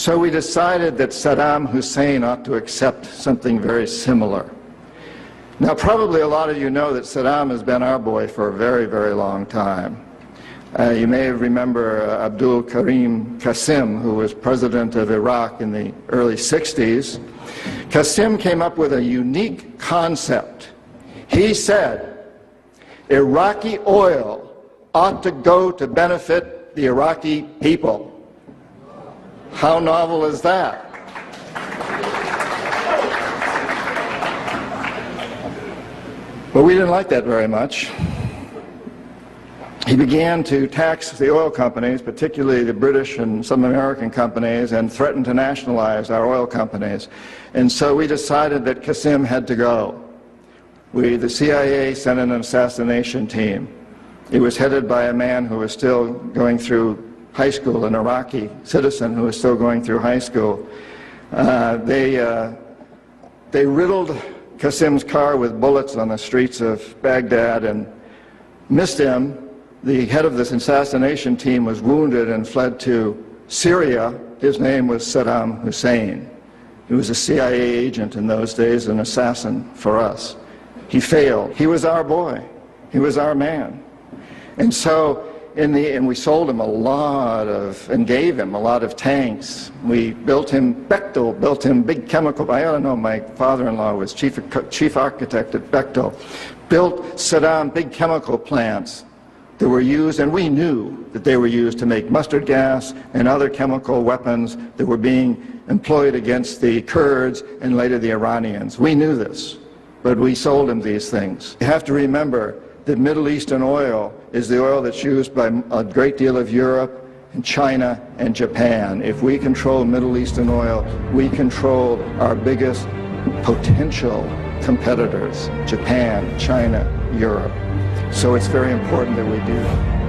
So we decided that Saddam Hussein ought to accept something very similar. Now, probably a lot of you know that Saddam has been our boy for a very, very long time. You may remember Abdul Karim Qasim, who was president of Iraq in the early 60s. Qasim came up with a unique concept. He said, Iraqi oil ought to go to benefit the Iraqi people. How novel is that? But we didn't like that very much. He began to tax the oil companies, particularly the British and some American companies, and threatened to nationalize our oil companies. And so we decided that Qasim had to go. The CIA sent an assassination team. It was headed by a man who was still going through high school, an Iraqi citizen who was still going through high school. They riddled Qasim's car with bullets on the streets of Baghdad and missed him. The head of this assassination team was wounded and fled to Syria. His name was Saddam Hussein. He was a CIA agent in those days, an assassin for us. He failed. He was our boy. He was our man. And so, and we sold him a lot of, and gave him a lot of tanks. We built him, Bechtel built him big chemical, I don't know, my father-in-law was chief architect at Bechtel, built Saddam big chemical plants that were used, and we knew that they were used to make mustard gas and other chemical weapons that were being employed against the Kurds and later the Iranians. We knew this, but we sold him these things. You have to remember that Middle Eastern oil is the oil that's used by a great deal of Europe and China and Japan. If we control Middle Eastern oil, we control our biggest potential competitors, Japan, China, Europe. So it's very important that we do that.